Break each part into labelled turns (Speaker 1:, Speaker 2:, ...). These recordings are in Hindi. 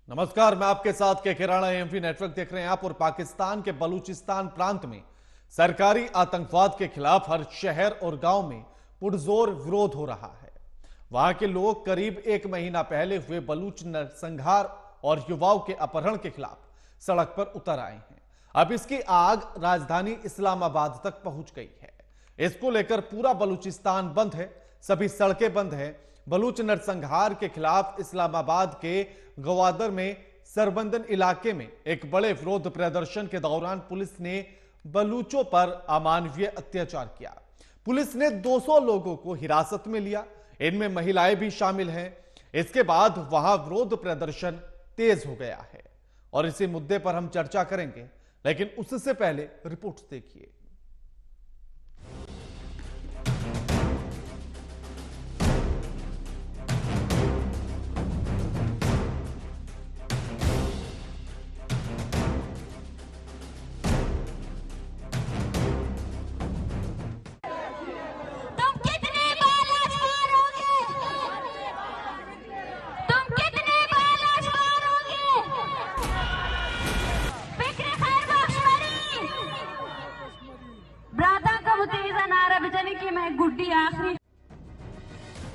Speaker 1: नमस्कार, मैं आपके साथ के राणा एमपी नेटवर्क देख रहे हैं आप। और पाकिस्तान के बलूचिस्तान प्रांत में सरकारी आतंकवाद के खिलाफ हर शहर और गांव में पुरजोर विरोध हो रहा है। वहां के लोग करीब एक महीना पहले हुए बलूच नरसंहार और युवाओं के अपहरण के खिलाफ सड़क पर उतर आए हैं। अब इसकी आग राजधानी इस्लामाबाद तक पहुंच गई है। इसको लेकर पूरा बलूचिस्तान बंद है, सभी सड़कें बंद है। बलूच नरसंहार के खिलाफ इस्लामाबाद के गवादर में सरबंदन इलाके में एक बड़े विरोध प्रदर्शन के दौरान पुलिस ने बलूचों पर अमानवीय अत्याचार किया। पुलिस ने 200 लोगों को हिरासत में लिया, इनमें महिलाएं भी शामिल हैं। इसके बाद वहां विरोध प्रदर्शन तेज हो गया है और इसी मुद्दे पर हम चर्चा करेंगे, लेकिन उससे पहले रिपोर्ट्स देखिए।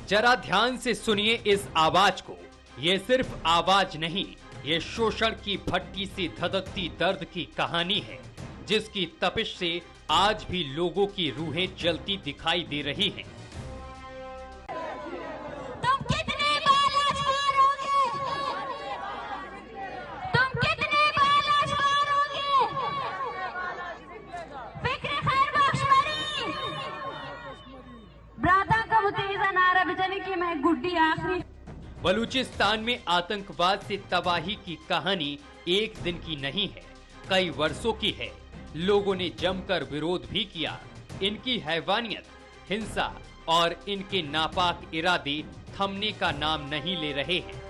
Speaker 2: जरा ध्यान से सुनिए इस आवाज को। ये सिर्फ आवाज नहीं, ये शोषण की भट्टी से धधकती दर्द की कहानी है, जिसकी तपिश से आज भी लोगों की रूहें जलती दिखाई दे रही हैं।
Speaker 3: तुम कितने बालाश मारोगे? तुम कितने बालाश मारोगे? फिक्र खैर बख्शवरी ब्रादा का मुतीजा नारा बजने की मैं गुड्डी आखिरी।
Speaker 2: बलूचिस्तान में आतंकवाद से तबाही की कहानी एक दिन की नहीं है, कई वर्षों की है। लोगों ने जमकर विरोध भी किया। इनकी हैवानियत, हिंसा और इनके नापाक इरादे थमने का नाम नहीं ले रहे हैं।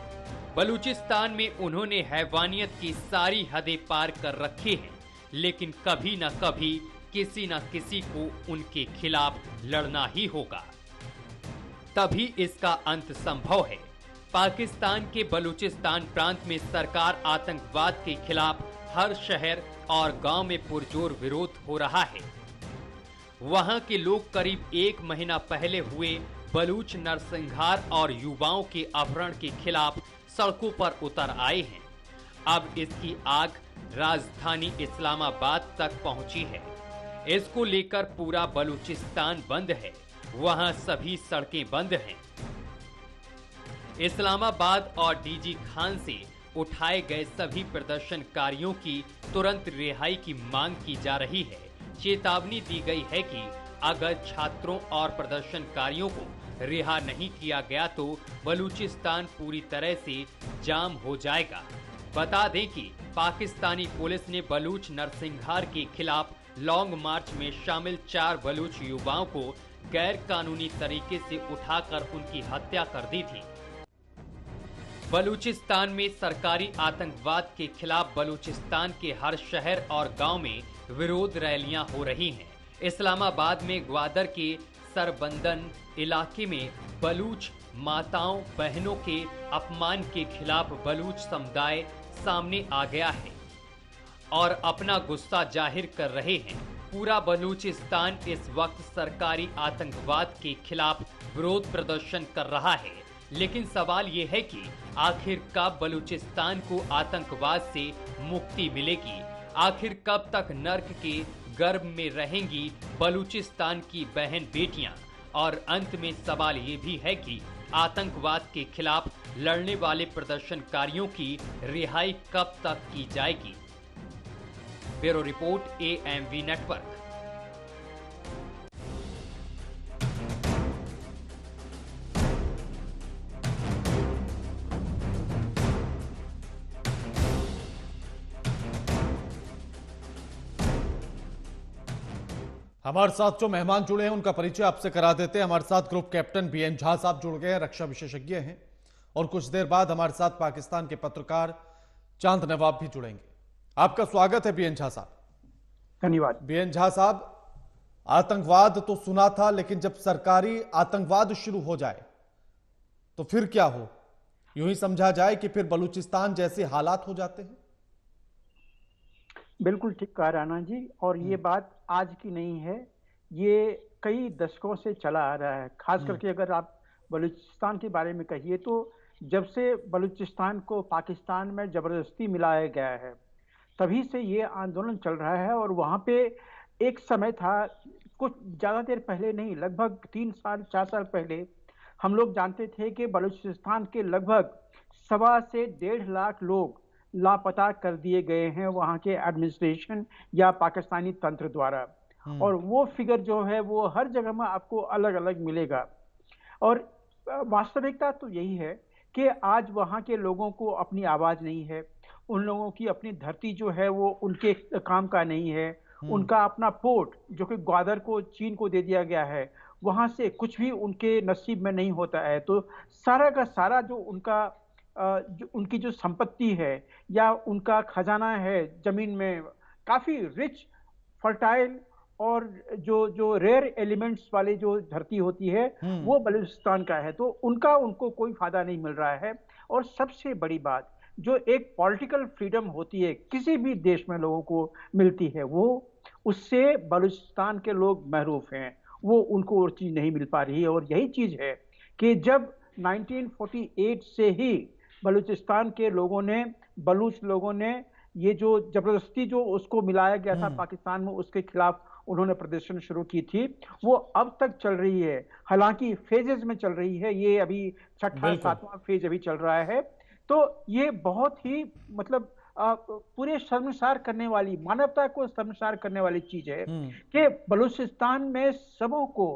Speaker 2: बलूचिस्तान में उन्होंने हैवानियत की सारी हदें पार कर रखी हैं, लेकिन कभी न कभी किसी न किसी को उनके खिलाफ लड़ना ही होगा, तभी इसका अंत संभव है। पाकिस्तान के बलूचिस्तान प्रांत में सरकार आतंकवाद के खिलाफ हर शहर और गांव में पुरजोर विरोध हो रहा है। वहां के लोग करीब एक महीना पहले हुए बलूच नरसंहार और युवाओं के अपहरण के खिलाफ सड़कों पर उतर आए हैं। अब इसकी आग राजधानी इस्लामाबाद तक पहुंची है। इसको लेकर पूरा बलूचिस्तान बंद है, वहां सभी सड़कें बंद हैं। इस्लामाबाद और डीजी खान से उठाए गए सभी प्रदर्शनकारियों की तुरंत रिहाई की मांग की जा रही है। चेतावनी दी गई है कि अगर छात्रों और प्रदर्शनकारियों को रिहा नहीं किया गया तो बलूचिस्तान पूरी तरह से जाम हो जाएगा। बता दें कि पाकिस्तानी पुलिस ने बलूच नरसंहार के खिलाफ लॉन्ग मार्च में शामिल 4 बलूच युवाओं को गैर कानूनी तरीके से उठाकर उनकी हत्या कर दी थी। बलूचिस्तान में सरकारी आतंकवाद के खिलाफ बलूचिस्तान के हर शहर और गांव में विरोध रैलियां हो रही हैं। इस्लामाबाद में ग्वादर के सरबंदन इलाके में बलूच माताओं बहनों के अपमान के खिलाफ बलूच समुदाय सामने आ गया है और अपना गुस्सा जाहिर कर रहे हैं। पूरा बलूचिस्तान इस वक्त सरकारी आतंकवाद के खिलाफ विरोध प्रदर्शन कर रहा है, लेकिन सवाल ये है कि आखिर कब बलूचिस्तान को आतंकवाद से मुक्ति मिलेगी? आखिर कब तक नर्क के गर्भ में रहेंगी बलूचिस्तान की बहन बेटियां? और अंत में सवाल ये भी है कि आतंकवाद के खिलाफ लड़ने वाले प्रदर्शनकारियों की रिहाई कब तक की जाएगी? Bureau report, AMV network.
Speaker 1: हमारे साथ जो मेहमान जुड़े हैं उनका परिचय आपसे करा देते हैं। हमारे साथ ग्रुप कैप्टन बीएन झा साहब जुड़ गए हैं, रक्षा विशेषज्ञ हैं। और कुछ देर बाद हमारे साथ पाकिस्तान के पत्रकार चांद नवाब भी जुड़ेंगे। आपका स्वागत है बीएन झा साहब।
Speaker 4: धन्यवाद।
Speaker 1: बीएन झा साहब, आतंकवाद तो सुना था, लेकिन जब सरकारी आतंकवाद शुरू हो जाए तो फिर क्या हो, यूं ही समझा जाए कि फिर बलूचिस्तान जैसे हालात हो जाते हैं?
Speaker 4: बिल्कुल ठीक कहा राणा जी। और ये बात आज की नहीं है, ये कई दशकों से चला आ रहा है। खास करके अगर आप बलूचिस्तान के बारे में कहिए तो जब से बलूचिस्तान को पाकिस्तान में जबरदस्ती मिलाया गया है, तभी से ये आंदोलन चल रहा है। और वहाँ पे एक समय था, कुछ ज़्यादा देर पहले नहीं, लगभग 3 साल 4 साल पहले, हम लोग जानते थे कि बलूचिस्तान के लगभग 1.25 से 1.5 लाख लोग लापता कर दिए गए हैं वहाँ के एडमिनिस्ट्रेशन या पाकिस्तानी तंत्र द्वारा। और वो फिगर जो है वो हर जगह में आपको अलग अलग मिलेगा। और वास्तविकता तो यही है कि आज वहाँ के लोगों को अपनी आवाज़ नहीं है, उन लोगों की अपनी धरती जो है वो उनके काम का नहीं है, उनका अपना पोर्ट जो कि ग्वादर को चीन को दे दिया गया है, वहाँ से कुछ भी उनके नसीब में नहीं होता है। तो सारा का सारा जो उनका जो उनकी जो संपत्ति है या उनका खजाना है जमीन में, काफ़ी रिच फर्टाइल और जो जो रेयर एलिमेंट्स वाली जो धरती होती है वो बलूचिस्तान का है। तो उनको कोई फायदा नहीं मिल रहा है। और सबसे बड़ी बात, जो एक पॉलिटिकल फ्रीडम होती है किसी भी देश में लोगों को मिलती है, वो उससे बलूचिस्तान के लोग महरूफ हैं। वो उनको और चीज़ नहीं मिल पा रही है। और यही चीज़ है कि जब 1948 से ही बलूचिस्तान के लोगों ने, बलूच लोगों ने ये जो जबरदस्ती जो उसको मिलाया गया था पाकिस्तान में, उसके खिलाफ उन्होंने प्रदर्शन शुरू की थी, वो अब तक चल रही है। हालांकि फेजेस में चल रही है, ये अभी 6ठा 7वां फेज अभी चल रहा है। तो ये बहुत ही मतलब पूरे शर्मसार करने वाली, मानवता को शर्मसार करने वाली चीज है कि बलूचिस्तान में सबों को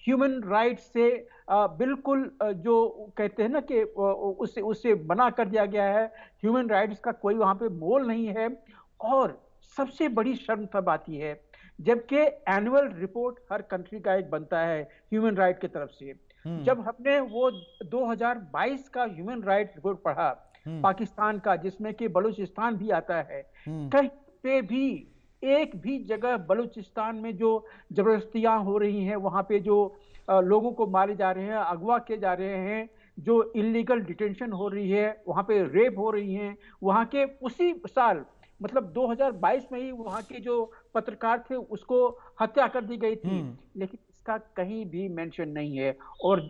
Speaker 4: ह्यूमन राइट्स से बिल्कुल जो कहते हैं ना कि उससे मना कर दिया गया है। ह्यूमन राइट्स का कोई वहां पे मोल नहीं है। और सबसे बड़ी शर्म तब आती है जबकि एनुअल रिपोर्ट हर कंट्री का एक बनता है ह्यूमन राइट की तरफ से। जब हमने वो 2022 का ह्यूमन राइट रिपोर्ट पढ़ा पाकिस्तान का, जिसमें कि बलूचिस्तान भी आता है, कहीं पे भी एक भी जगह बलूचिस्तान में जो जबरदस्तियां हो रही हैं, वहां पे जो लोगों को मारे जा रहे हैं, अगवा किए जा रहे हैं, जो इलीगल डिटेंशन हो रही है, वहां पे रेप हो रही हैं, वहां के उसी साल मतलब 2022 में ही वहां के जो पत्रकार थे उसको हत्या कर दी गई थी। लेकिन इसका कहीं भी मेंशन नहीं है। और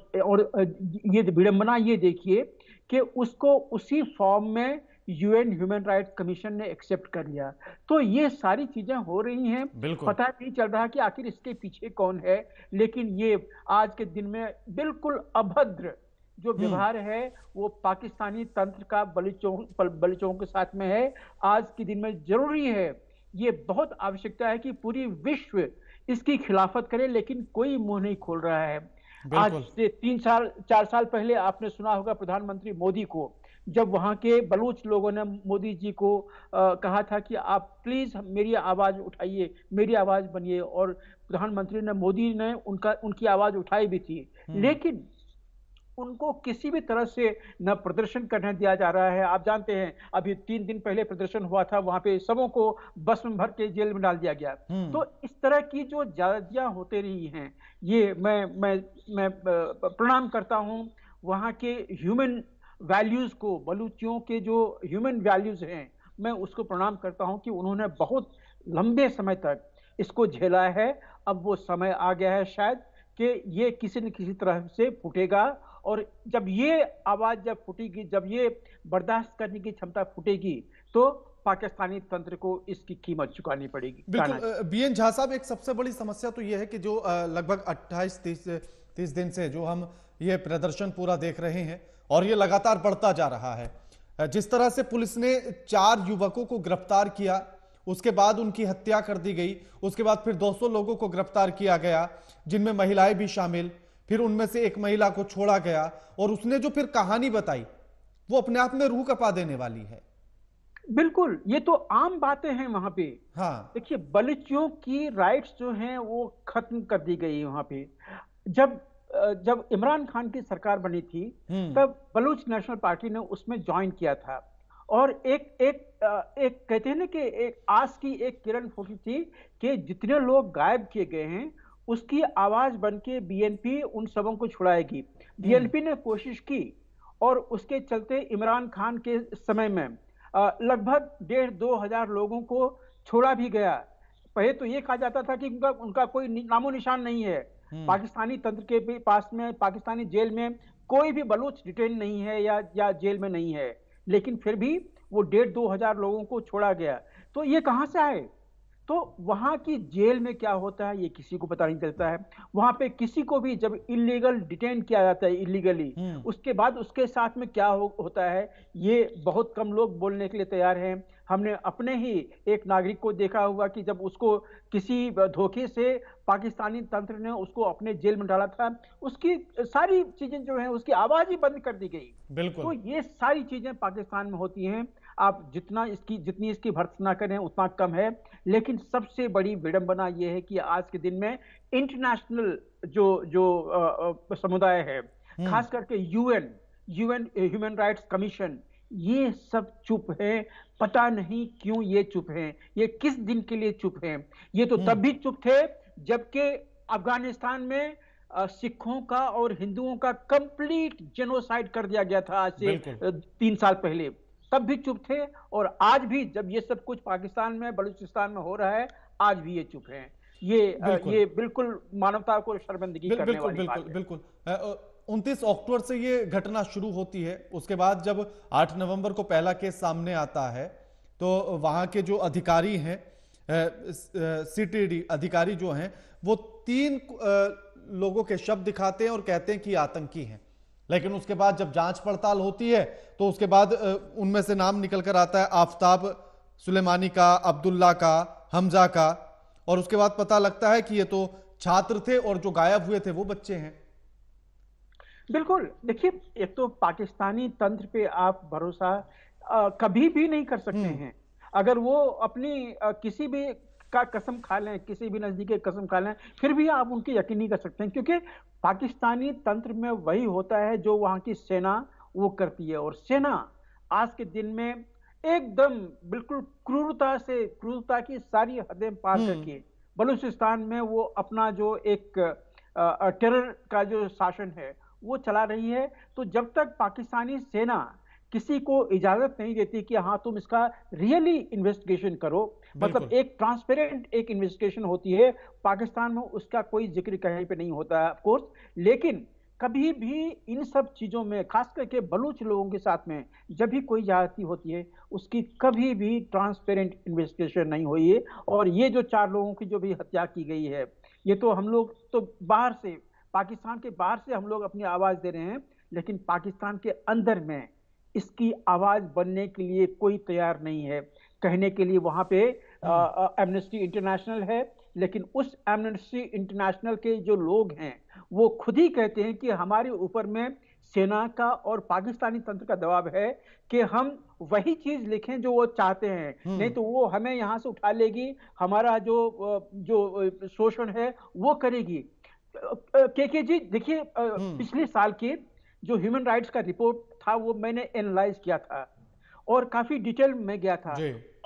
Speaker 4: ये विडंबना ये देखिए कि उसको उसी फॉर्म में यूएन ह्यूमन राइट्स कमीशन ने एक्सेप्ट कर लिया। तो ये सारी चीजें हो रही हैं, पता नहीं चल रहा कि आखिर इसके पीछे कौन है। लेकिन ये आज के दिन में बिल्कुल अभद्र जो व्यवहार है वो पाकिस्तानी तंत्र का बलूचों के साथ में है। आज के दिन में जरूरी है, ये बहुत आवश्यकता है कि पूरी विश्व इसकी खिलाफत करे, लेकिन कोई मुंह नहीं खोल रहा है। आज से 3 साल 4 साल पहले आपने सुना होगा प्रधानमंत्री मोदी को, जब वहां के बलूच लोगों ने मोदी जी को कहा था कि आप प्लीज मेरी आवाज उठाइए, मेरी आवाज बनिए, और प्रधानमंत्री ने, मोदी ने उनकी आवाज उठाई भी थी। लेकिन उनको किसी भी तरह से न प्रदर्शन करने दिया जा रहा है। आप जानते हैं अभी 3 दिन पहले प्रदर्शन हुआ था, वहां पे सबों को बस में भर के जेल में डाल दिया गया। तो इस तरह की जो ज्यादतियां होते रही हैं, ये मैं प्रणाम करता हूं वहां के ह्यूमन वैल्यूज को, बलूचियों के जो ह्यूमन वैल्यूज हैं, मैं उसको प्रणाम करता हूं कि उन्होंने बहुत लंबे समय तक इसको झेला है। अब वो समय आ गया है शायद कि ये किसी न किसी तरह से फूटेगा। और जब ये आवाज जब फूटेगी, जब ये बर्दाश्त करने की क्षमता फूटेगी, तो पाकिस्तानी तंत्र को इसकी कीमत चुकानी पड़ेगी।
Speaker 1: बिल्कुल बीएन झा साहब, एक सबसे बड़ी समस्या तो ये है कि जो लगभग 28-30 दिन से जो हम ये प्रदर्शन पूरा देख रहे हैं और ये लगातार बढ़ता जा रहा है। जिस तरह से पुलिस ने 4 युवकों को गिरफ्तार किया, उसके बाद उनकी हत्या कर दी गई, उसके बाद फिर 200 लोगों को गिरफ्तार किया गया जिनमें महिलाएं भी शामिल, फिर उनमें से एक महिला को छोड़ा गया, और उसने जो फिर कहानी बताई वो अपने आप में रूह कपा देने वाली है।
Speaker 4: बिल्कुल, ये तो आम बातें हैं वहां पे।
Speaker 1: हाँ,
Speaker 4: देखिए, बलूचियों की राइट्स जो हैं वो खत्म कर दी गई वहां पे। जब इमरान खान की सरकार बनी थी तब बलूच नेशनल पार्टी ने उसमें ज्वाइन किया था, और एक कहते हैं ना कि एक आस की एक किरण फूटी थी कि जितने लोग गायब किए गए हैं उसकी आवाज बन के बीएनपी उन सबों को छुड़ाएगी। बीएनपी ने कोशिश की और उसके चलते इमरान खान के समय में लगभग 1,500-2,000 लोगों को छोड़ा भी गया। पहले तो ये कहा जाता था कि उनका उनका कोई नामो निशान नहीं है। पाकिस्तानी तंत्र के पास में, पाकिस्तानी जेल में कोई भी बलूच डिटेन नहीं है या जेल में नहीं है, लेकिन फिर भी वो 1,500-2,000 लोगों को छोड़ा गया। तो ये कहां से आए? तो वहां की जेल में क्या होता है ये किसी को पता नहीं चलता है। वहां पे किसी को भी जब इलीगल डिटेन किया जाता है, इलीगली, उसके बाद उसके साथ में क्या होता है ये बहुत कम लोग बोलने के लिए तैयार हैं। हमने अपने ही एक नागरिक को देखा हुआ कि जब उसको किसी धोखे से पाकिस्तानी तंत्र ने उसको अपने जेल में डाला था, उसकी सारी चीजें जो है उसकी आवाज ही बंद कर दी गई।
Speaker 1: बिल्कुल।
Speaker 4: तो ये सारी चीजें पाकिस्तान में होती हैं। आप जितनी इसकी भर्त्सना करें उतना कम है। लेकिन सबसे बड़ी विडंबना यह है कि आज के दिन में इंटरनेशनल जो समुदाय है, खास करके यूएन ह्यूमन राइट्स कमीशन, ये सब चुप है। पता नहीं क्यों ये चुप हैं, ये किस दिन के लिए चुप हैं। ये तो तब भी चुप थे जबकि अफगानिस्तान में सिखों का और हिंदुओं का कंप्लीट जेनोसाइड कर दिया गया था आज से 3 साल पहले, तब भी चुप थे। और आज भी जब ये सब कुछ पाकिस्तान में, बलूचिस्तान में हो रहा है, आज भी ये चुप हैं। ये बिल्कुल मानवता को शर्मिंदगी करने वाली बात है।
Speaker 1: बिल्कुल 29 अक्टूबर से ये घटना शुरू होती है। उसके बाद जब 8 नवंबर को पहला केस सामने आता है तो वहां के जो अधिकारी हैं, सीटीडी अधिकारी जो हैं, वो 3 लोगों के शब्द दिखाते हैं और कहते हैं कि आतंकी हैं। लेकिन उसके बाद जब जांच पड़ताल होती है तो उसके बाद उनमें से नाम निकल कर आता है आफताब सुलेमानी का, अब्दुल्ला का, हमजा का, और उसके बाद पता लगता है कि ये तो छात्र थे और जो गायब हुए थे वो बच्चे हैं।
Speaker 4: बिल्कुल। देखिए, एक तो पाकिस्तानी तंत्र पे आप भरोसा कभी भी नहीं कर सकते हैं। अगर वो अपनी किसी भी का कसम खा लें, किसी भी नजदीकी कसम खा लें, फिर भी आप उनकी यकीन नहीं कर सकते हैं, क्योंकि पाकिस्तानी तंत्र में वही होता है जो वहां की सेना वो करती है। और सेना आज के दिन में एकदम बिल्कुल क्रूरता की सारी हदें पार करके बलूचिस्तान में वो अपना जो एक टेरर का जो शासन है वो चला रही है। तो जब तक पाकिस्तानी सेना किसी को इजाजत नहीं देती कि हाँ तुम इसका रियली इन्वेस्टिगेशन करो, मतलब एक ट्रांसपेरेंट एक इन्वेस्टिगेशन होती है, पाकिस्तान में उसका कोई जिक्र कहीं पे नहीं होता है ऑफ कोर्स। लेकिन कभी भी इन सब चीजों में, खास करके बलूच लोगों के साथ में जब भी कोई ज्यादती होती है, उसकी कभी भी ट्रांसपेरेंट इन्वेस्टिगेशन नहीं हुई है। और ये जो 4 लोगों की जो भी हत्या की गई है, ये तो हम लोग तो बाहर से, पाकिस्तान के बाहर से हम लोग अपनी आवाज दे रहे हैं, लेकिन पाकिस्तान के अंदर में इसकी आवाज बनने के लिए कोई तैयार नहीं है। कहने के लिए वहां पे एमनेस्टी इंटरनेशनल है, लेकिन उस एमनेस्टी इंटरनेशनल के जो लोग हैं वो खुद ही कहते हैं कि हमारे ऊपर में सेना का और पाकिस्तानी तंत्र का दबाव है कि हम वही चीज लिखें जो वो चाहते हैं, नहीं तो वो हमें यहां से उठा लेगी, हमारा जो शोषण है वो करेगी। के जी, देखिए पिछले साल के जो ह्यूमन राइट्स का रिपोर्ट था वो मैंने एनालाइज किया था और काफी डिटेल में गया था।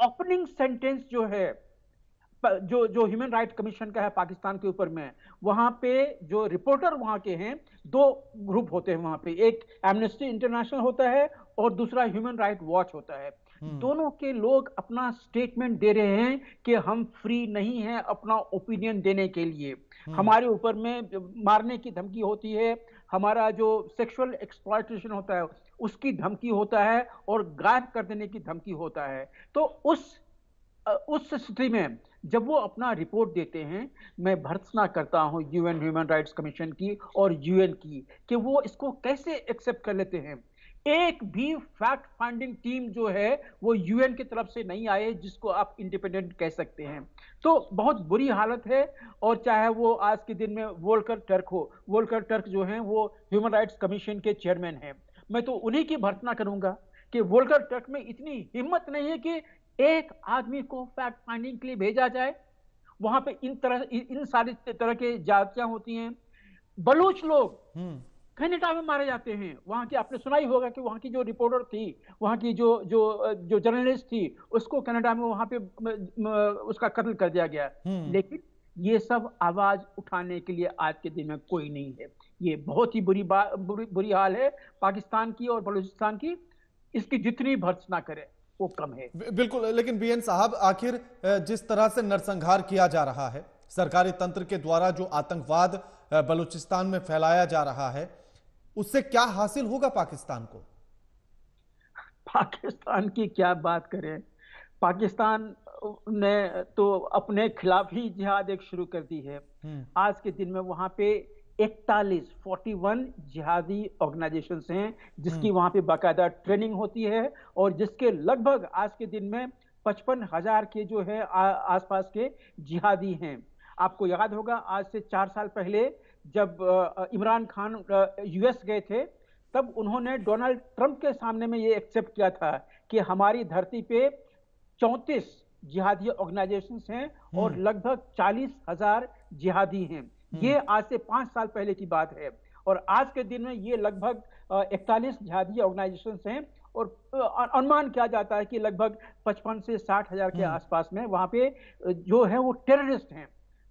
Speaker 4: ओपनिंग सेंटेंस जो है जो ह्यूमन राइट कमीशन का है पाकिस्तान के ऊपर में, वहां पे जो रिपोर्टर वहां के हैं, 2 ग्रुप होते हैं वहां पे, एक एमनेस्टी इंटरनेशनल होता है और दूसरा ह्यूमन राइट वॉच होता है। दोनों के लोग अपना स्टेटमेंट दे रहे हैं कि हम फ्री नहीं हैं अपना ओपिनियन देने के लिए। हमारे ऊपर में मारने की धमकी होती है, हमारा जो सेक्सुअल एक्सप्लॉयटेशन होता है उसकी धमकी होता है और गायब कर देने की धमकी होता है। तो उस स्थिति में जब वो अपना रिपोर्ट देते हैं, मैं भर्त्सना करता हूं यूएन ह्यूमन राइट्स कमीशन की और यूएन की कि वो इसको कैसे एक्सेप्ट कर लेते हैं। एक भी फैक्ट फाइंडिंग टीम जो है वो यूएन की तरफ से नहीं आए जिसको आप इंडिपेंडेंट कह सकते हैं। तो बहुत बुरी हालत है। और चाहे वो आज के दिन में वोल्कर टर्क हो, वोल्कर टर्क जो हैं वो ह्यूमन राइट्स कमीशन के चेयरमैन हैं, मैं तो उन्हीं की भर्त्सना करूंगा कि वोल्कर टर्क में इतनी हिम्मत नहीं है कि एक आदमी को फैक्ट फाइंडिंग के लिए भेजा जाए। वहां पे इन सारी तरह के जातियां होती हैं। बलूच लोग कनाडा में मारे जाते हैं। वहां की आपने सुना ही होगा कि वहां की जो रिपोर्टर थी, वहां की जो जर्नलिस्ट थी, उसको कनाडा में वहां पे उसका कत्ल कर दिया गया। लेकिन ये सब आवाज उठाने के लिए आज के दिन में कोई नहीं है। ये बहुत ही बुरी हाल है पाकिस्तान की और बलूचिस्तान की। इसकी जितनी भर्त्सना करे वो कम है।
Speaker 1: बिल्कुल, लेकिन बीएन साहब, आखिर जिस तरह से नरसंहार किया जा रहा है सरकारी तंत्र के द्वारा, जो आतंकवाद बलूचिस्तान में फैलाया जा रहा है, उससे क्या हासिल होगा पाकिस्तान को?
Speaker 4: पाकिस्तान की क्या बात करें, पाकिस्तान ने तो अपने खिलाफ ही जिहाद एक शुरू कर दी है। आज के दिन में वहां पे 41 जिहादी ऑर्गेनाइजेशंस हैं जिसकी वहां पे बाकायदा ट्रेनिंग होती है और जिसके लगभग आज के दिन में 55,000 के जो है आसपास के जिहादी हैं। आपको याद होगा आज से 4 साल पहले जब इमरान खान यूएस गए थे, तब उन्होंने डोनाल्ड ट्रंप के सामने में ये एक्सेप्ट किया था कि हमारी धरती पे 34 जिहादी ऑर्गेनाइजेशंस हैं और लगभग 40,000 जिहादी हैं। ये आज से 5 साल पहले की बात है और आज के दिन में ये लगभग 41 जिहादी ऑर्गेनाइजेशंस हैं और अनुमान किया जाता है कि लगभग 55 से 60,000 के आसपास में वहां पे जो है वो टेररिस्ट हैं।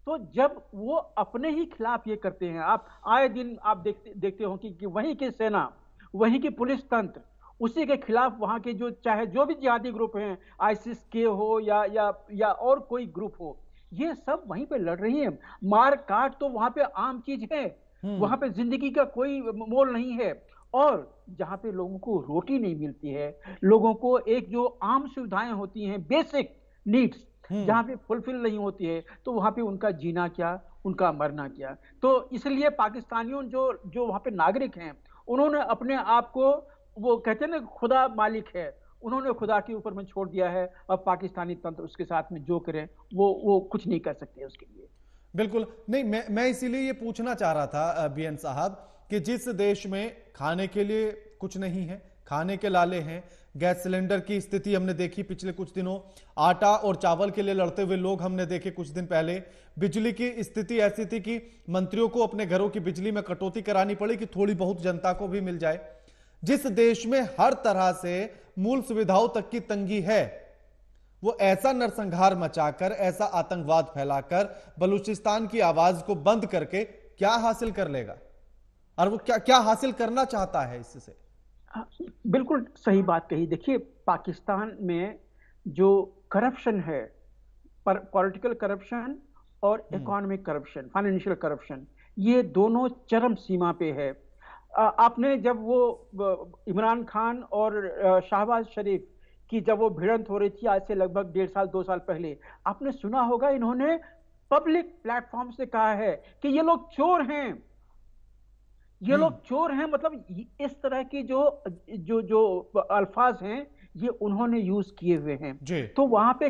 Speaker 4: तो जब वो अपने ही खिलाफ ये करते हैं, आप आए दिन आप देखते हो कि वहीं की सेना, वहीं की पुलिस तंत्र उसी के खिलाफ वहां के जो चाहे जो भी जिहादी ग्रुप हैं, आईसिस के हो या और कोई ग्रुप हो, ये सब वहीं पे लड़ रही है। मार काट तो वहां पे आम चीज है, वहां पे जिंदगी का कोई मोल नहीं है। और जहां पे लोगों को रोटी नहीं मिलती है, लोगों को एक जो आम सुविधाएं होती हैं, बेसिक नीड्स जहां पे फुलफिल नहीं होती है, तो वहां पे उनका जीना क्या, उनका मरना क्या। तो इसलिए पाकिस्तानियों जो वहां पे नागरिक हैं, उन्होंने अपने आप को, वो कहते हैं ना खुदा मालिक है, उन्होंने खुदा के ऊपर में छोड़ दिया है। अब पाकिस्तानी तंत्र उसके साथ में जो करे वो कुछ नहीं कर सकते उसके लिए।
Speaker 1: बिल्कुल नहीं, मैं इसीलिए ये पूछना चाह रहा था बीएन साहब कि जिस देश में खाने के लिए कुछ नहीं है, खाने के लाले हैं, गैस सिलेंडर की स्थिति हमने देखी पिछले कुछ दिनों, आटा और चावल के लिए लड़ते हुए लोग हमने देखे कुछ दिन पहले, बिजली की स्थिति ऐसी थी कि मंत्रियों को अपने घरों की बिजली में कटौती करानी पड़ी कि थोड़ी बहुत जनता को भी मिल जाए। जिस देश में हर तरह से मूल सुविधाओं तक की तंगी है, वो ऐसा नरसंहार मचाकर, ऐसा आतंकवाद फैलाकर बलूचिस्तान की आवाज को बंद करके क्या हासिल कर लेगा, और वो क्या हासिल करना चाहता है इससे?
Speaker 4: बिल्कुल सही बात कही। देखिए, पाकिस्तान में जो करप्शन है, पॉलिटिकल करप्शन और इकोनॉमिक करप्शन, फाइनेंशियल करप्शन, ये दोनों चरम सीमा पे है। आपने जब वो इमरान खान और शहबाज शरीफ की जब वो भिड़ंत हो रही थी आज से लगभग 1.5 साल 2 साल पहले, आपने सुना होगा इन्होंने पब्लिक प्लेटफॉर्म से कहा है कि ये लोग चोर हैं, ये लोग चोर हैं। मतलब इस तरह की जो अल्फाज हैं ये उन्होंने यूज किए हुए हैं। तो वहां पे